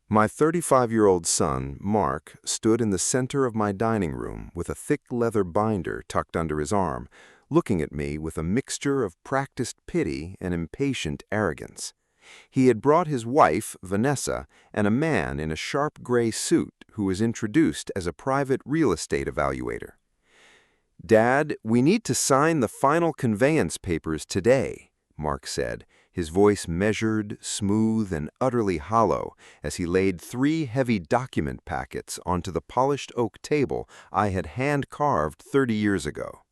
My 35-year-old son, Mark, stood in the center of my dining room with a thick leather binder tucked under his arm, looking at me with a mixture of practiced pity and impatient arrogance. He had brought his wife, Vanessa, and a man in a sharp gray suit who was introduced as a private real estate evaluator. "Dad, we need to sign the final conveyance papers today," Mark said, his voice measured, smooth, and utterly hollow as he laid 3 heavy document packets onto the polished oak table I had hand-carved 30 years ago.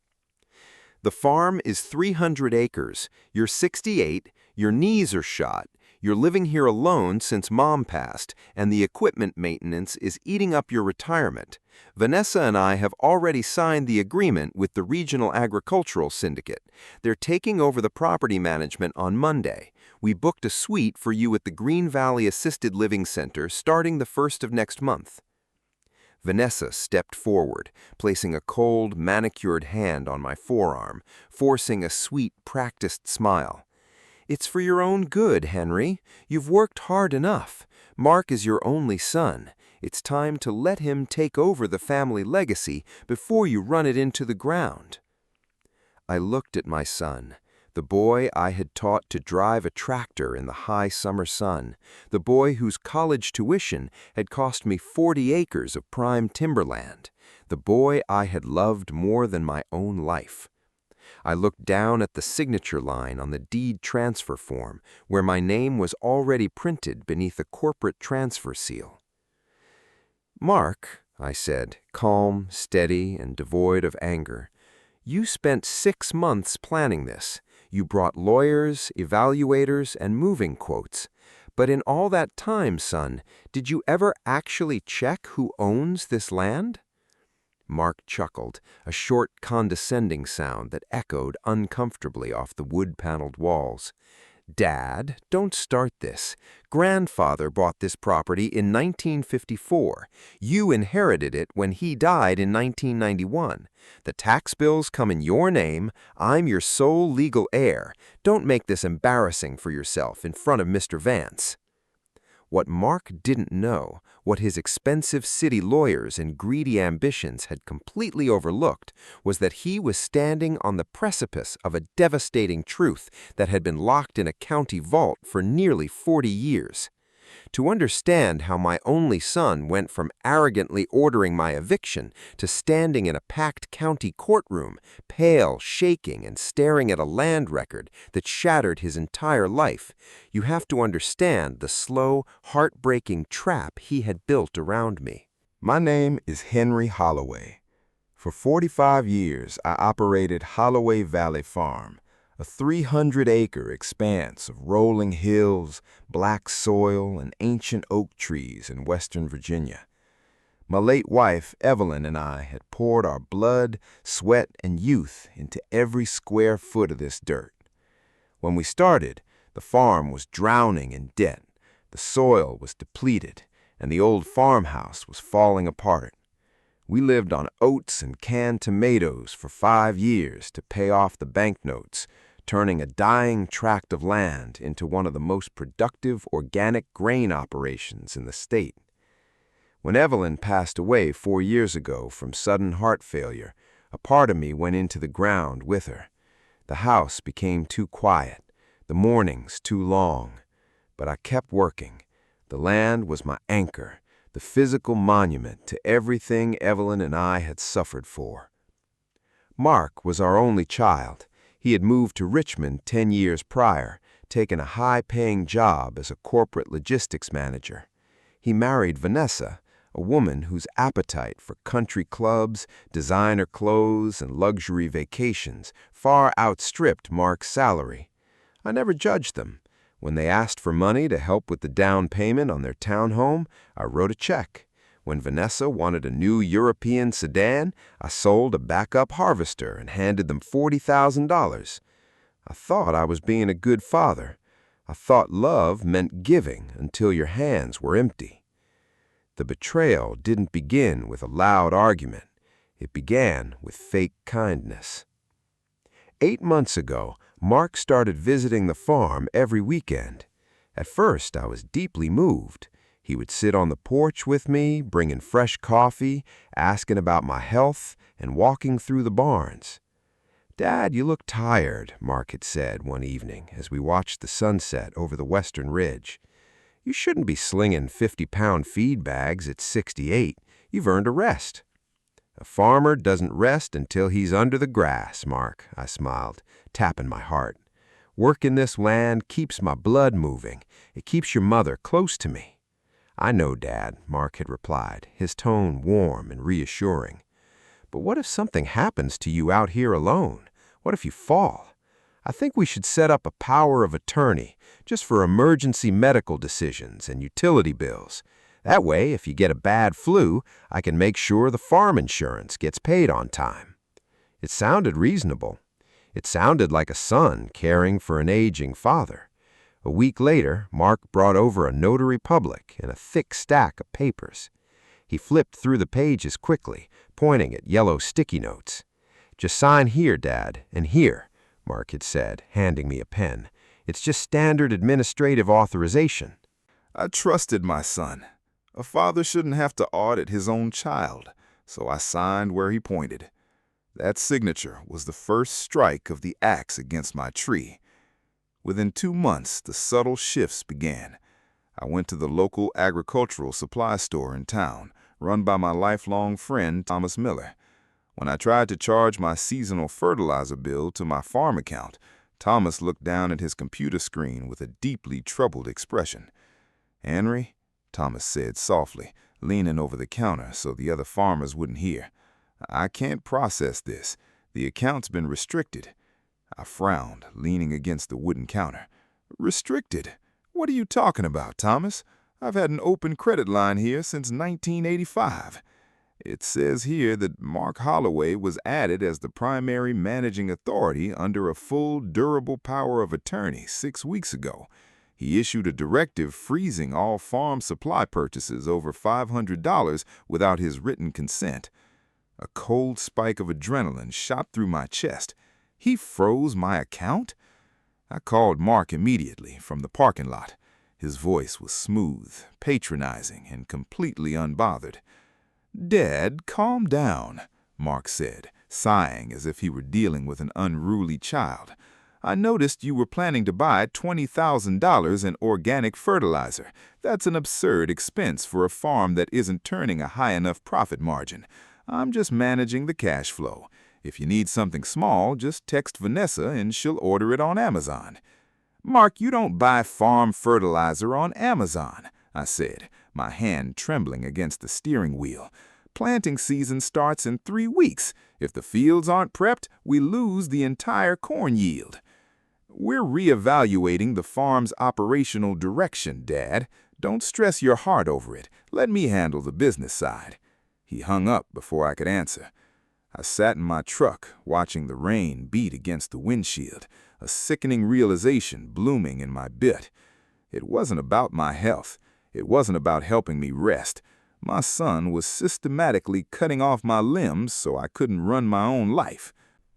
"The farm is 300 acres. You're 68, your knees are shot, you're living here alone since Mom passed, and the equipment maintenance is eating up your retirement. Vanessa and I have already signed the agreement with the Regional Agricultural Syndicate. They're taking over the property management on Monday. We booked a suite for you at the Green Valley Assisted Living Center starting the 1st of next month." Vanessa stepped forward, placing a cold, manicured hand on my forearm, forcing a sweet, practiced smile. "It's for your own good, Henry. You've worked hard enough. Mark is your only son. It's time to let him take over the family legacy before you run it into the ground." I looked at my son, the boy I had taught to drive a tractor in the high summer sun, the boy whose college tuition had cost me 40 acres of prime timberland, the boy I had loved more than my own life. I looked down at the signature line on the deed transfer form, where my name was already printed beneath a corporate transfer seal. "Mark," I said, calm, steady, and devoid of anger, "you spent 6 months planning this. You brought lawyers, evaluators, and moving quotes. But in all that time, son, did you ever actually check who owns this land?" Mark chuckled, a short, condescending sound that echoed uncomfortably off the wood-paneled walls. "Dad, don't start this. Grandfather bought this property in 1954. You inherited it when he died in 1991. The tax bills come in your name. I'm your sole legal heir. Don't make this embarrassing for yourself in front of Mr. Vance." What Mark didn't know, what his expensive city lawyers and greedy ambitions had completely overlooked, was that he was standing on the precipice of a devastating truth that had been locked in a county vault for nearly 40 years. To understand how my only son went from arrogantly ordering my eviction to standing in a packed county courtroom, pale, shaking, and staring at a land record that shattered his entire life, you have to understand the slow, heartbreaking trap he had built around me. My name is Henry Holloway. For 45 years, I operated Holloway Valley Farm, a 300-acre expanse of rolling hills, black soil, and ancient oak trees in Western Virginia. My late wife, Evelyn, and I had poured our blood, sweat, and youth into every square foot of this dirt. When we started, the farm was drowning in debt, the soil was depleted, and the old farmhouse was falling apart. We lived on oats and canned tomatoes for 5 years to pay off the banknotes, turning a dying tract of land into one of the most productive organic grain operations in the state. When Evelyn passed away 4 years ago from sudden heart failure, a part of me went into the ground with her. The house became too quiet, the mornings too long, but I kept working. The land was my anchor, the physical monument to everything Evelyn and I had suffered for. Mark was our only child. He had moved to Richmond 10 years prior, taken a high-paying job as a corporate logistics manager. He married Vanessa, a woman whose appetite for country clubs, designer clothes, and luxury vacations far outstripped Mark's salary. I never judged them. When they asked for money to help with the down payment on their townhome, I wrote a check. When Vanessa wanted a new European sedan, I sold a backup harvester and handed them $40,000. I thought I was being a good father. I thought love meant giving until your hands were empty. The betrayal didn't begin with a loud argument. It began with fake kindness. 8 months ago, Mark started visiting the farm every weekend. At first, I was deeply moved. He would sit on the porch with me, bringing fresh coffee, asking about my health, and walking through the barns. "Dad, you look tired," Mark had said one evening as we watched the sunset over the western ridge. "You shouldn't be slinging 50-pound feed bags at 68. You've earned a rest." "A farmer doesn't rest until he's under the grass, Mark," I smiled, tapping my heart. "Working this land keeps my blood moving. It keeps your mother close to me." "I know, Dad," Mark had replied, his tone warm and reassuring. "But what if something happens to you out here alone? What if you fall? I think we should set up a power of attorney just for emergency medical decisions and utility bills. That way, if you get a bad flu, I can make sure the farm insurance gets paid on time." It sounded reasonable. It sounded like a son caring for an aging father. A week later, Mark brought over a notary public and a thick stack of papers. He flipped through the pages quickly, pointing at yellow sticky notes. "Just sign here, Dad, and here," Mark had said, handing me a pen. "It's just standard administrative authorization." I trusted my son. A father shouldn't have to audit his own child, so I signed where he pointed. That signature was the first strike of the axe against my tree. Within 2 months, the subtle shifts began. I went to the local agricultural supply store in town, run by my lifelong friend Thomas Miller. When I tried to charge my seasonal fertilizer bill to my farm account, Thomas looked down at his computer screen with a deeply troubled expression. "Henry," Thomas said softly, leaning over the counter so the other farmers wouldn't hear, "I can't process this. The account's been restricted." I frowned, leaning against the wooden counter. "Restricted? What are you talking about, Thomas? I've had an open credit line here since 1985. It says here that Mark Holloway was added as the primary managing authority under a full durable power of attorney 6 weeks ago. He issued a directive freezing all farm supply purchases over $500 without his written consent." A cold spike of adrenaline shot through my chest. He froze my account? I called Mark immediately from the parking lot. His voice was smooth, patronizing, and completely unbothered. "Dad, calm down," Mark said, sighing as if he were dealing with an unruly child. "I noticed you were planning to buy $20,000 in organic fertilizer. That's an absurd expense for a farm that isn't turning a high enough profit margin. I'm just managing the cash flow. If you need something small, just text Vanessa and she'll order it on Amazon." "Mark, you don't buy farm fertilizer on Amazon," I said, my hand trembling against the steering wheel. "Planting season starts in 3 weeks. If the fields aren't prepped, we lose the entire corn yield." "We're reevaluating the farm's operational direction, Dad. Don't stress your heart over it. Let me handle the business side." He hung up before I could answer. I sat in my truck, watching the rain beat against the windshield, a sickening realization blooming in my bit. It wasn't about my health. It wasn't about helping me rest. My son was systematically cutting off my limbs so I couldn't run my own life.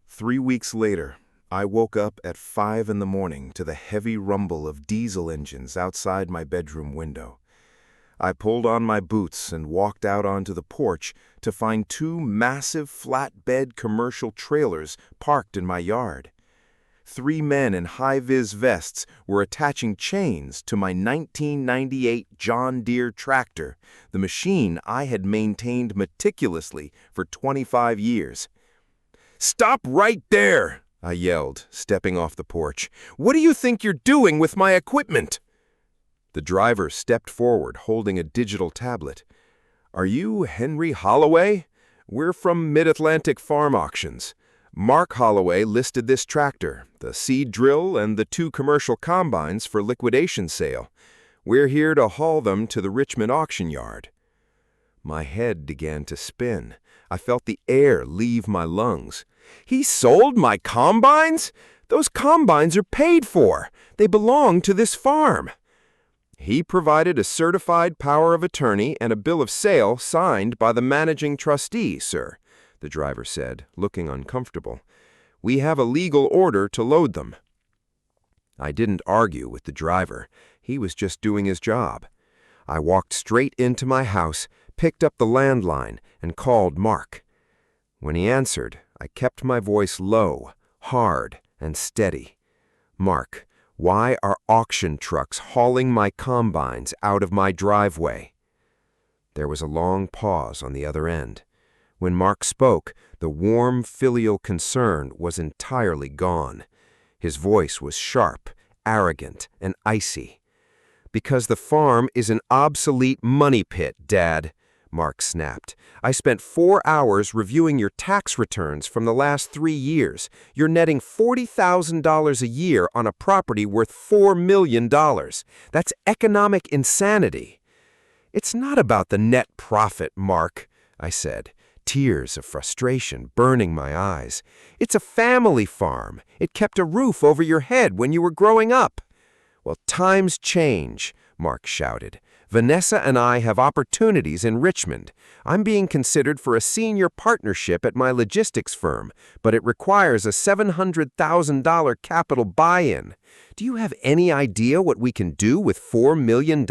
3 weeks later, I woke up at 5 in the morning to the heavy rumble of diesel engines outside my bedroom window. I pulled on my boots and walked out onto the porch to find 2 massive flatbed commercial trailers parked in my yard. 3 men in high-vis vests were attaching chains to my 1998 John Deere tractor, the machine I had maintained meticulously for 25 years. "Stop right there!" I yelled, stepping off the porch. "What do you think you're doing with my equipment?" The driver stepped forward, holding a digital tablet. "Are you Henry Holloway? We're from Mid-Atlantic Farm Auctions. Mark Holloway listed this tractor, the seed drill, and the 2 commercial combines for liquidation sale. We're here to haul them to the Richmond auction yard." My head began to spin. I felt the air leave my lungs. "He sold my combines? Those combines are paid for. They belong to this farm." "He provided a certified power of attorney and a bill of sale signed by the managing trustee, sir," the driver said, looking uncomfortable. "We have a legal order to load them." I didn't argue with the driver. He was just doing his job. I walked straight into my house, picked up the landline, and called Mark. When he answered, I kept my voice low, hard, and steady. "Mark, why are auction trucks hauling my combines out of my driveway?" There was a long pause on the other end. When Mark spoke, the warm filial concern was entirely gone. His voice was sharp, arrogant, and icy. "Because the farm is an obsolete money pit, Dad," Mark snapped. "I spent 4 hours reviewing your tax returns from the last 3 years. You're netting $40,000 a year on a property worth $4 million. That's economic insanity." "It's not about the net profit, Mark," I said, tears of frustration burning my eyes. "It's a family farm. It kept a roof over your head when you were growing up." "Well, times change," Mark shouted. "Vanessa and I have opportunities in Richmond. I'm being considered for a senior partnership at my logistics firm, but it requires a $700,000 capital buy-in. Do you have any idea what we can do with $4 million?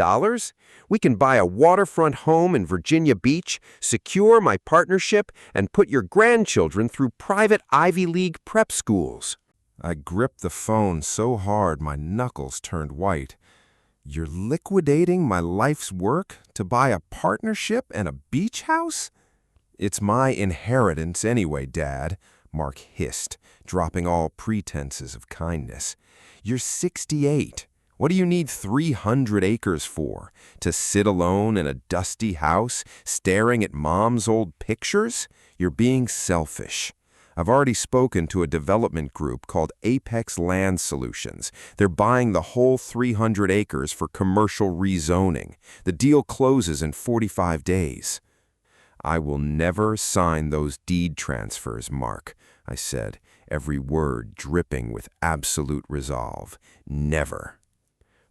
We can buy a waterfront home in Virginia Beach, secure my partnership, and put your grandchildren through private Ivy League prep schools." I gripped the phone so hard my knuckles turned white. "You're liquidating my life's work to buy a partnership and a beach house?" "It's my inheritance anyway, Dad," Mark hissed, dropping all pretenses of kindness. "You're 68. What do you need 300 acres for? To sit alone in a dusty house, staring at Mom's old pictures? You're being selfish. I've already spoken to a development group called Apex Land Solutions. They're buying the whole 300 acres for commercial rezoning. The deal closes in 45 days. "I will never sign those deed transfers, Mark," I said, every word dripping with absolute resolve. "Never."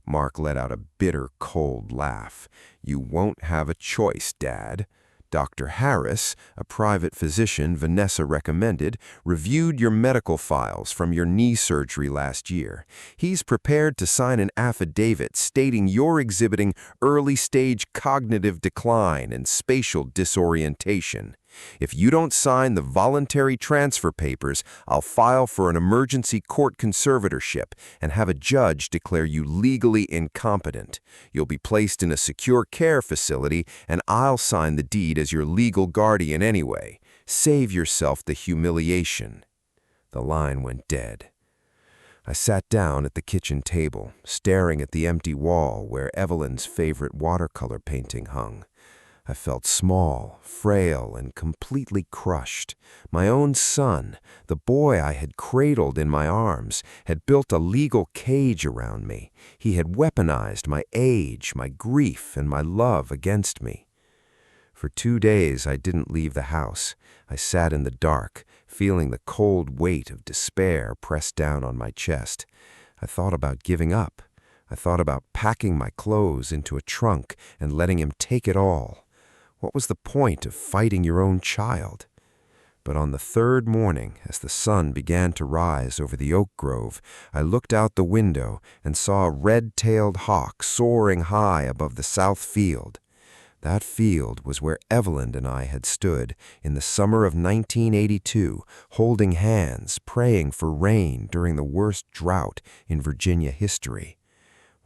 Mark let out a bitter, cold laugh. "You won't have a choice, Dad. Dr. Harris, a private physician Vanessa recommended, reviewed your medical files from your knee surgery last year. He's prepared to sign an affidavit stating you're exhibiting early-stage cognitive decline and spatial disorientation. If you don't sign the voluntary transfer papers, I'll file for an emergency court conservatorship and have a judge declare you legally incompetent. You'll be placed in a secure care facility, and I'll sign the deed as your legal guardian anyway. Save yourself the humiliation." The line went dead. I sat down at the kitchen table, staring at the empty wall where Evelyn's favorite watercolor painting hung. I felt small, frail, and completely crushed. My own son, the boy I had cradled in my arms, had built a legal cage around me. He had weaponized my age, my grief, and my love against me. For 2 days I didn't leave the house. I sat in the dark, feeling the cold weight of despair pressed down on my chest. I thought about giving up. I thought about packing my clothes into a trunk and letting him take it all. What was the point of fighting your own child? But on the 3rd morning, as the sun began to rise over the oak grove, I looked out the window and saw a red-tailed hawk soaring high above the south field. That field was where Evelyn and I had stood in the summer of 1982, holding hands, praying for rain during the worst drought in Virginia history.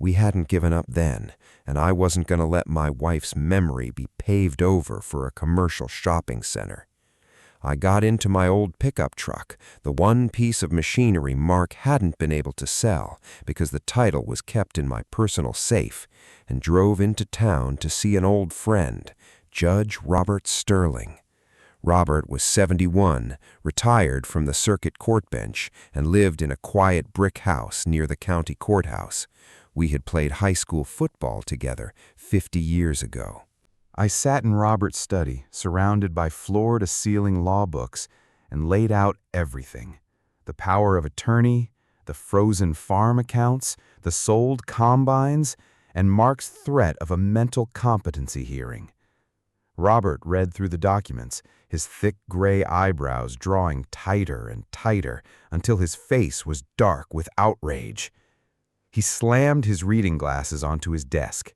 We hadn't given up then, and I wasn't going to let my wife's memory be paved over for a commercial shopping center. I got into my old pickup truck, the one piece of machinery Mark hadn't been able to sell because the title was kept in my personal safe, and drove into town to see an old friend, Judge Robert Sterling. Robert was 71, retired from the circuit court bench, and lived in a quiet brick house near the county courthouse. We had played high school football together 50 years ago. I sat in Robert's study, surrounded by floor-to-ceiling law books, and laid out everything. The power of attorney, the frozen farm accounts, the sold combines, and Mark's threat of a mental competency hearing. Robert read through the documents, his thick gray eyebrows drawing tighter and tighter until his face was dark with outrage. He slammed his reading glasses onto his desk.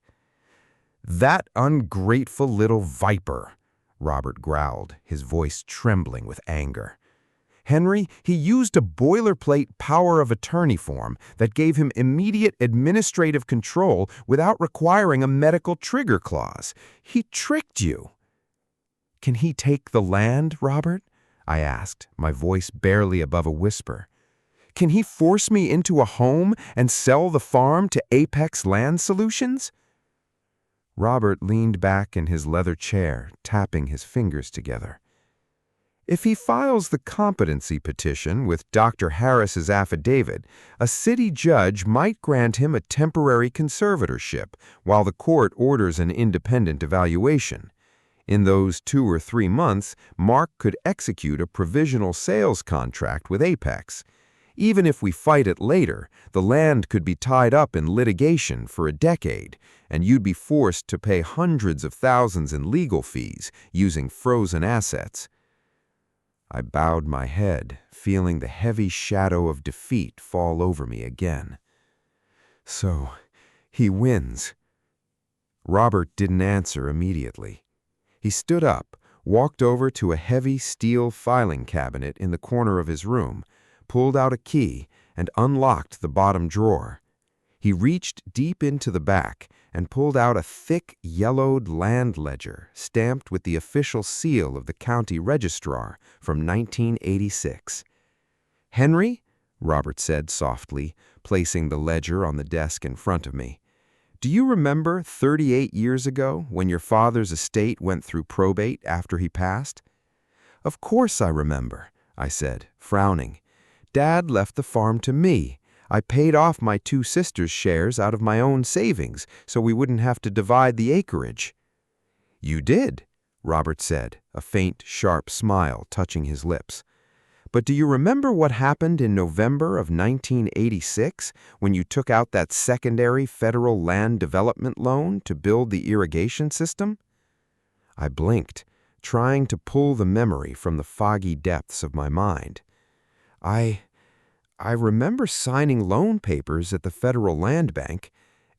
"That ungrateful little viper," Robert growled, his voice trembling with anger. "Henry, he used a boilerplate power of attorney form that gave him immediate administrative control without requiring a medical trigger clause. He tricked you." "Can he take the land, Robert?" I asked, my voice barely above a whisper. "Can he force me into a home and sell the farm to Apex Land Solutions?" Robert leaned back in his leather chair, tapping his fingers together. "If he files the competency petition with Dr. Harris's affidavit, a city judge might grant him a temporary conservatorship while the court orders an independent evaluation. In those 2 or 3 months, Mark could execute a provisional sales contract with Apex. Even if we fight it later, the land could be tied up in litigation for a decade, and you'd be forced to pay hundreds of thousands in legal fees using frozen assets." I bowed my head, feeling the heavy shadow of defeat fall over me again. "So, he wins." Robert didn't answer immediately. He stood up, walked over to a heavy steel filing cabinet in the corner of his room, pulled out a key, and unlocked the bottom drawer. He reached deep into the back and pulled out a thick, yellowed land ledger stamped with the official seal of the county registrar from 1986. "Henry," Robert said softly, placing the ledger on the desk in front of me, "do you remember 38 years ago when your father's estate went through probate after he passed?" "Of course I remember," I said, frowning. "Dad left the farm to me. I paid off my 2 sisters' shares out of my own savings so we wouldn't have to divide the acreage." "You did," Robert said, a faint, sharp smile touching his lips. "But do you remember what happened in November of 1986 when you took out that secondary federal land development loan to build the irrigation system?" I blinked, trying to pull the memory from the foggy depths of my mind. I remember signing loan papers at the Federal Land Bank.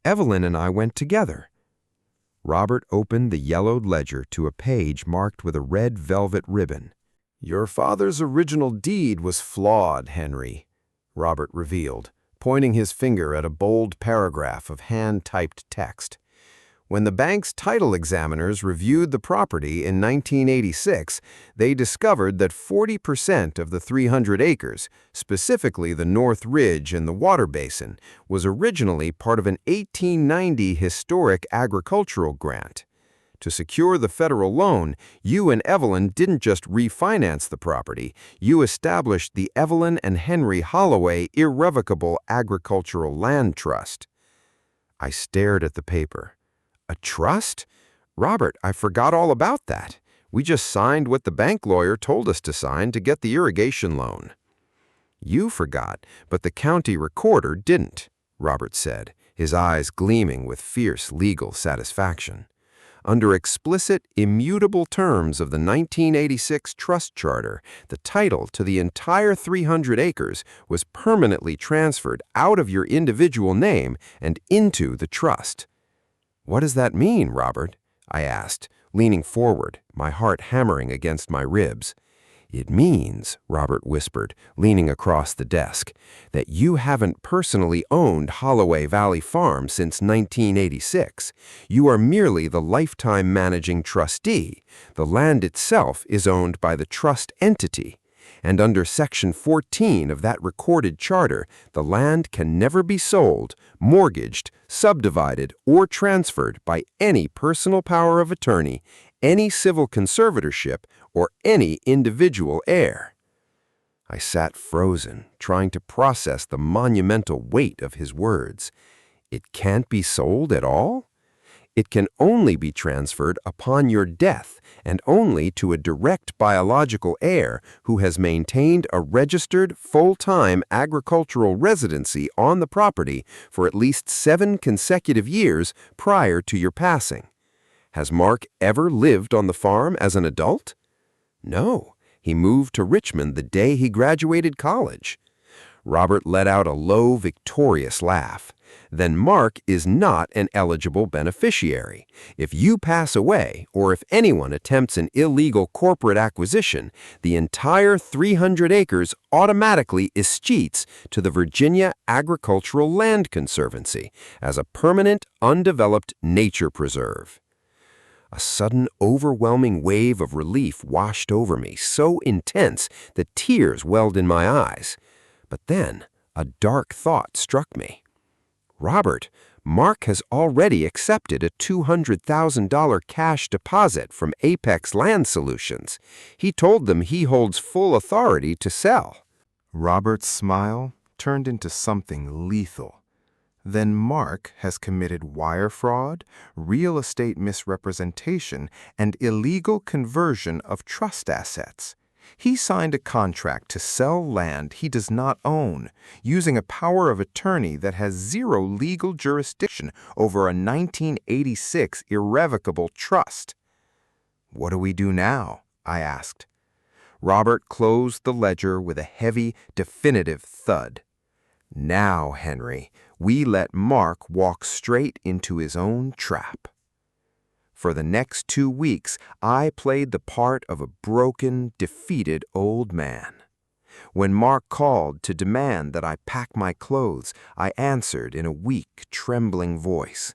Evelyn and I went together." Robert opened the yellowed ledger to a page marked with a red velvet ribbon. "Your father's original deed was flawed, Henry," Robert revealed, pointing his finger at a bold paragraph of hand-typed text. "When the bank's title examiners reviewed the property in 1986, they discovered that 40% of the 300 acres, specifically the North Ridge and the water basin, was originally part of an 1890 historic agricultural grant. To secure the federal loan, you and Evelyn didn't just refinance the property, you established the Evelyn and Henry Holloway Irrevocable Agricultural Land Trust." I stared at the paper. "A trust? Robert, I forgot all about that. We just signed what the bank lawyer told us to sign to get the irrigation loan." "You forgot, but the county recorder didn't," Robert said, his eyes gleaming with fierce legal satisfaction. "Under explicit, immutable terms of the 1986 trust charter, the title to the entire 300 acres was permanently transferred out of your individual name and into the trust." "What does that mean, Robert?" I asked, leaning forward, my heart hammering against my ribs. "It means," Robert whispered, leaning across the desk, "that you haven't personally owned Holloway Valley Farm since 1986. You are merely the lifetime managing trustee. The land itself is owned by the trust entity. And under Section 14 of that recorded charter, the land can never be sold, mortgaged, subdivided, or transferred by any personal power of attorney, any civil conservatorship, or any individual heir." I sat frozen, trying to process the monumental weight of his words. It can't be sold at all? It can only be transferred upon your death and only to a direct biological heir who has maintained a registered, full-time agricultural residency on the property for at least 7 consecutive years prior to your passing. Has Mark ever lived on the farm as an adult? No, he moved to Richmond the day he graduated college. Robert let out a low, victorious laugh. Then Mark is not an eligible beneficiary. If you pass away, or if anyone attempts an illegal corporate acquisition, the entire 300 acres automatically escheats to the Virginia Agricultural Land Conservancy as a permanent, undeveloped nature preserve. A sudden, overwhelming wave of relief washed over me, so intense that tears welled in my eyes. But then, a dark thought struck me. Robert, Mark has already accepted a $200,000 cash deposit from Apex Land Solutions. He told them he holds full authority to sell. Robert's smile turned into something lethal. Then Mark has committed wire fraud, real estate misrepresentation, and illegal conversion of trust assets. He signed a contract to sell land he does not own, using a power of attorney that has zero legal jurisdiction over a 1986 irrevocable trust. "What do we do now?" I asked. Robert closed the ledger with a heavy, definitive thud. "Now, Henry, we let Mark walk straight into his own trap." For the next 2 weeks, I played the part of a broken, defeated old man. When Mark called to demand that I pack my clothes, I answered in a weak, trembling voice.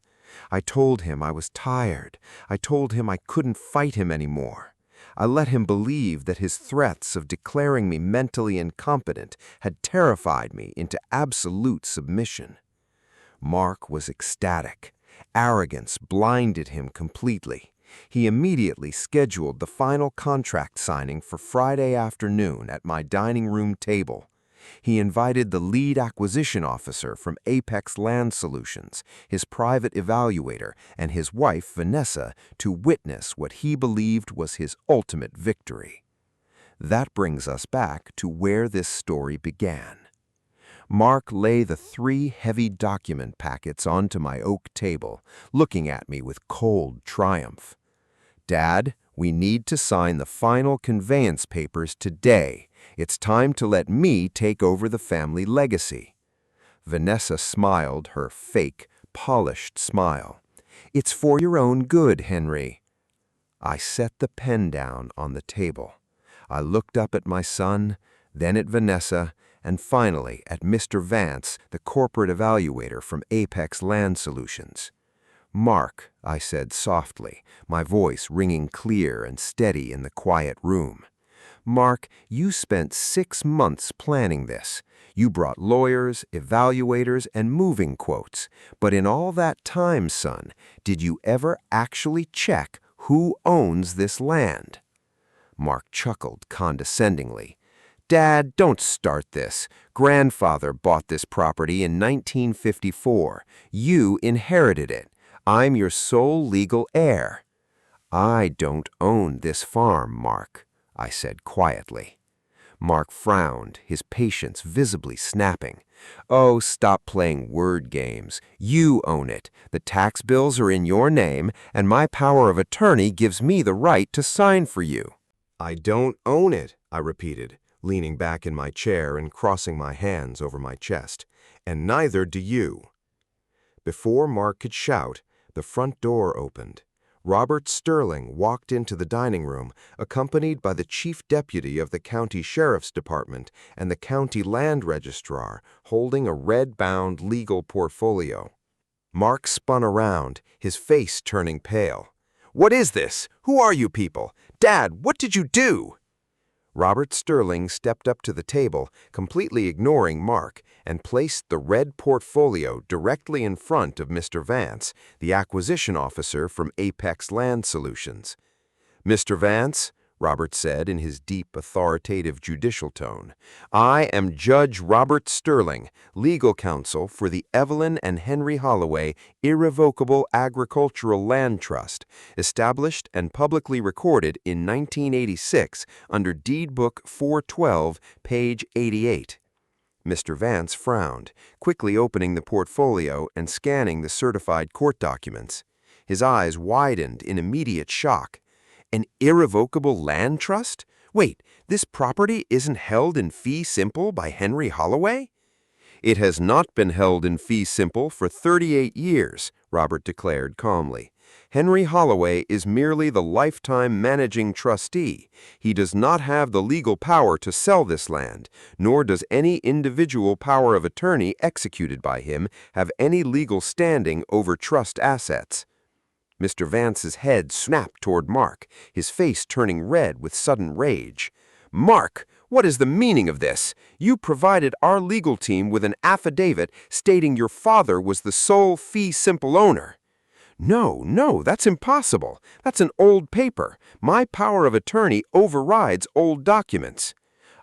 I told him I was tired. I told him I couldn't fight him anymore. I let him believe that his threats of declaring me mentally incompetent had terrified me into absolute submission. Mark was ecstatic. Arrogance blinded him completely. He immediately scheduled the final contract signing for Friday afternoon at my dining room table. He invited the lead acquisition officer from Apex Land Solutions, his private evaluator, and his wife, Vanessa, to witness what he believed was his ultimate victory. That brings us back to where this story began. Mark lay the 3 heavy document packets onto my oak table, looking at me with cold triumph. "Dad, we need to sign the final conveyance papers today. It's time to let me take over the family legacy." Vanessa smiled her fake, polished smile. "It's for your own good, Henry." I set the pen down on the table. I looked up at my son, then at Vanessa, and finally at Mr. Vance, the corporate evaluator from Apex Land Solutions. "Mark," I said softly, my voice ringing clear and steady in the quiet room. "Mark, you spent 6 months planning this. You brought lawyers, evaluators, and moving quotes. But in all that time, son, did you ever actually check who owns this land?" Mark chuckled condescendingly. "Dad, don't start this. Grandfather bought this property in 1954. You inherited it. I'm your sole legal heir." "I don't own this farm, Mark," I said quietly. Mark frowned, his patience visibly snapping. "Oh, stop playing word games. You own it. The tax bills are in your name, and my power of attorney gives me the right to sign for you." "I don't own it," I repeated, leaning back in my chair and crossing my hands over my chest. "And neither do you." Before Mark could shout, the front door opened. Robert Sterling walked into the dining room, accompanied by the chief deputy of the county sheriff's department and the county land registrar, holding a red-bound legal portfolio. Mark spun around, his face turning pale. "What is this? Who are you people? Dad, what did you do?" Robert Sterling stepped up to the table, completely ignoring Mark, and placed the red portfolio directly in front of Mr. Vance, the acquisition officer from Apex Land Solutions. "Mr. Vance," Robert said in his deep, authoritative judicial tone, "I am Judge Robert Sterling, legal counsel for the Evelyn and Henry Holloway Irrevocable Agricultural Land Trust, established and publicly recorded in 1986 under Deed Book 412, page 88. Mr. Vance frowned, quickly opening the portfolio and scanning the certified court documents. His eyes widened in immediate shock. "An irrevocable land trust? Wait, this property isn't held in fee simple by Henry Holloway?" "It has not been held in fee simple for 38 years," Robert declared calmly. "Henry Holloway is merely the lifetime managing trustee. He does not have the legal power to sell this land, nor does any individual power of attorney executed by him have any legal standing over trust assets." Mr. Vance's head snapped toward Mark, his face turning red with sudden rage. "Mark, what is the meaning of this? You provided our legal team with an affidavit stating your father was the sole fee simple owner." No, that's impossible. That's an old paper. My power of attorney overrides old documents."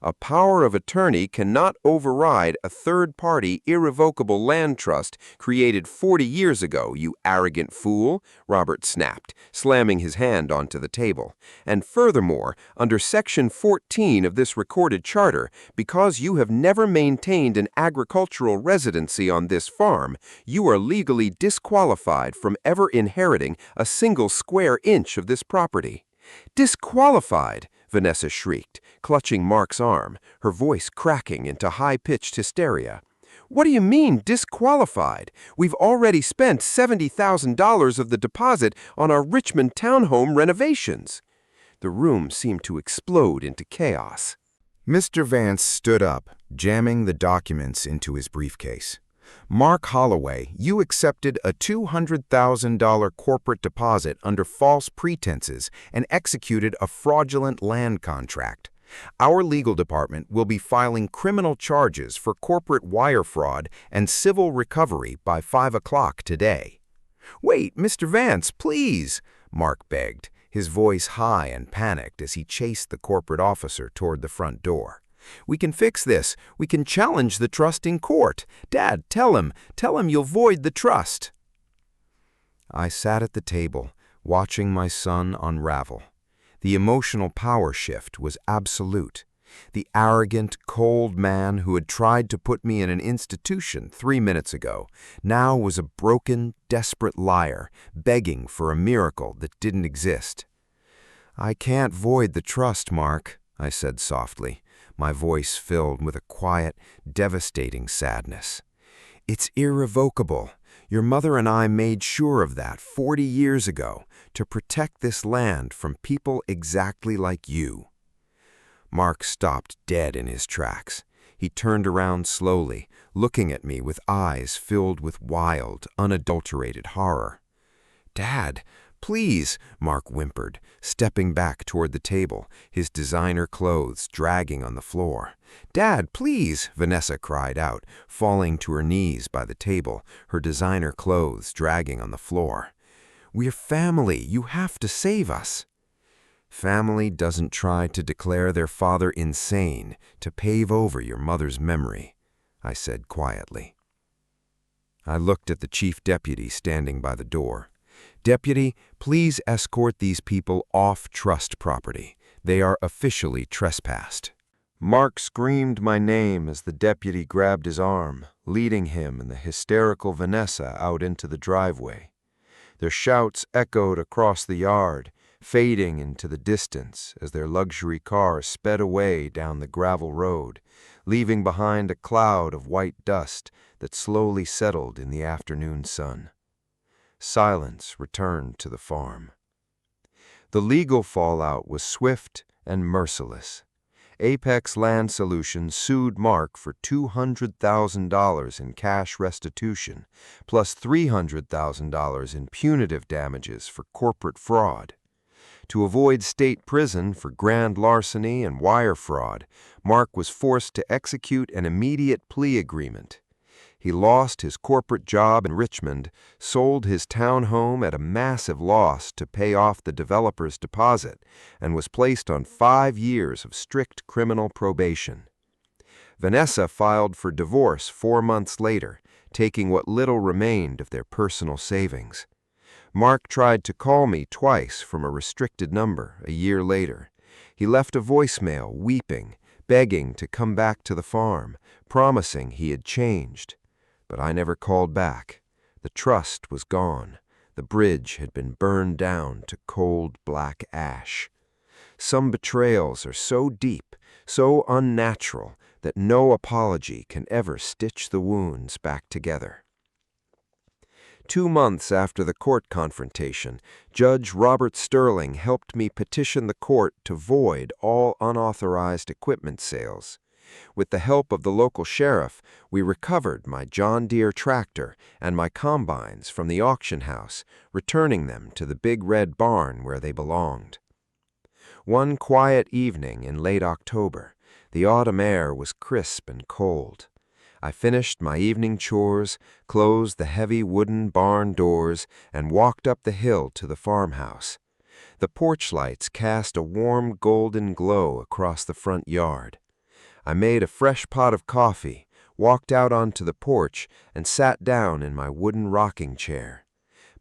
"A power of attorney cannot override a third-party irrevocable land trust created 40 years ago, you arrogant fool," Robert snapped, slamming his hand onto the table. "And furthermore, under Section 14 of this recorded charter, because you have never maintained an agricultural residency on this farm, you are legally disqualified from ever inheriting a single square inch of this property." "Disqualified!" Vanessa shrieked, clutching Mark's arm, her voice cracking into high-pitched hysteria. "What do you mean, disqualified? We've already spent $70,000 of the deposit on our Richmond townhome renovations." The room seemed to explode into chaos. Mr. Vance stood up, jamming the documents into his briefcase. "Mark Holloway, you accepted a $200,000 corporate deposit under false pretenses and executed a fraudulent land contract. Our legal department will be filing criminal charges for corporate wire fraud and civil recovery by 5 o'clock today." "Wait, Mr. Vance, please," Mark begged, his voice high and panicked as he chased the corporate officer toward the front door. "We can fix this. We can challenge the trust in court. Dad, tell him you'll void the trust." I sat at the table, watching my son unravel. The emotional power shift was absolute. The arrogant, cold man who had tried to put me in an institution 3 minutes ago now was a broken, desperate liar, begging for a miracle that didn't exist. "I can't void the trust, Mark," I said softly, my voice filled with a quiet, devastating sadness. "It's irrevocable. Your mother and I made sure of that 40 years ago to protect this land from people exactly like you." Mark stopped dead in his tracks. He turned around slowly, looking at me with eyes filled with wild, unadulterated horror. "Dad, please," Mark whimpered, stepping back toward the table, his designer clothes dragging on the floor. "Dad, please," Vanessa cried out, falling to her knees by the table, her designer clothes dragging on the floor. "We're family. You have to save us." "Family doesn't try to declare their father insane to pave over your mother's memory," I said quietly. I looked at the chief deputy standing by the door. "Deputy, please escort these people off trust property. They are officially trespassed." Mark screamed my name as the deputy grabbed his arm, leading him and the hysterical Vanessa out into the driveway. Their shouts echoed across the yard, fading into the distance as their luxury car sped away down the gravel road, leaving behind a cloud of white dust that slowly settled in the afternoon sun. Silence returned to the farm. The legal fallout was swift and merciless. Apex Land Solutions sued Mark for $200,000 in cash restitution, plus $300,000 in punitive damages for corporate fraud. To avoid state prison for grand larceny and wire fraud, Mark was forced to execute an immediate plea agreement. He lost his corporate job in Richmond, sold his townhome at a massive loss to pay off the developer's deposit, and was placed on 5 years of strict criminal probation. Vanessa filed for divorce 4 months later, taking what little remained of their personal savings. Mark tried to call me twice from a restricted number a year later. He left a voicemail weeping, begging to come back to the farm, promising he had changed. But I never called back. The trust was gone. The bridge had been burned down to cold black ash. Some betrayals are so deep, so unnatural, that no apology can ever stitch the wounds back together. 2 months after the court confrontation, Judge Robert Sterling helped me petition the court to void all unauthorized equipment sales. With the help of the local sheriff, we recovered my John Deere tractor and my combines from the auction house, returning them to the big red barn where they belonged. One quiet evening in late October, the autumn air was crisp and cold. I finished my evening chores, closed the heavy wooden barn doors, and walked up the hill to the farmhouse. The porch lights cast a warm golden glow across the front yard. I made a fresh pot of coffee, walked out onto the porch, and sat down in my wooden rocking chair.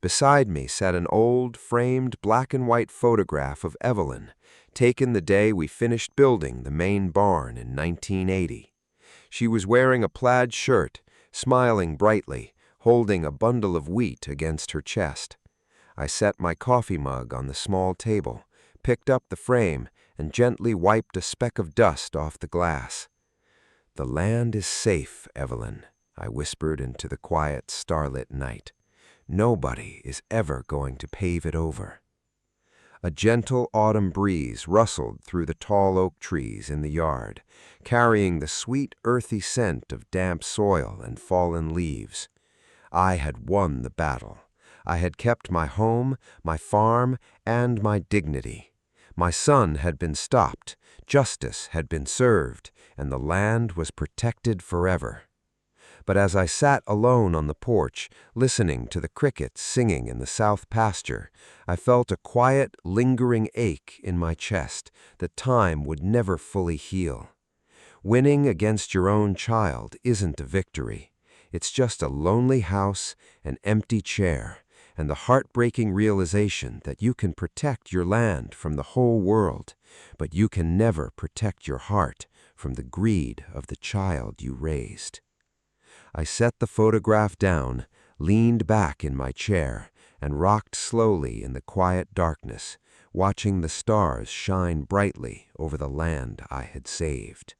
Beside me sat an old, framed black-and-white photograph of Evelyn, taken the day we finished building the main barn in 1980. She was wearing a plaid shirt, smiling brightly, holding a bundle of wheat against her chest. I set my coffee mug on the small table, picked up the frame, and gently wiped a speck of dust off the glass. "The land is safe, Evelyn," I whispered into the quiet, starlit night. "Nobody is ever going to pave it over." A gentle autumn breeze rustled through the tall oak trees in the yard, carrying the sweet, earthy scent of damp soil and fallen leaves. I had won the battle. I had kept my home, my farm, and my dignity. My son had been stopped, justice had been served, and the land was protected forever. But as I sat alone on the porch, listening to the crickets singing in the south pasture, I felt a quiet, lingering ache in my chest that time would never fully heal. Winning against your own child isn't a victory. It's just a lonely house, an empty chair, and the heartbreaking realization that you can protect your land from the whole world, but you can never protect your heart from the greed of the child you raised. I set the photograph down, leaned back in my chair, and rocked slowly in the quiet darkness, watching the stars shine brightly over the land I had saved.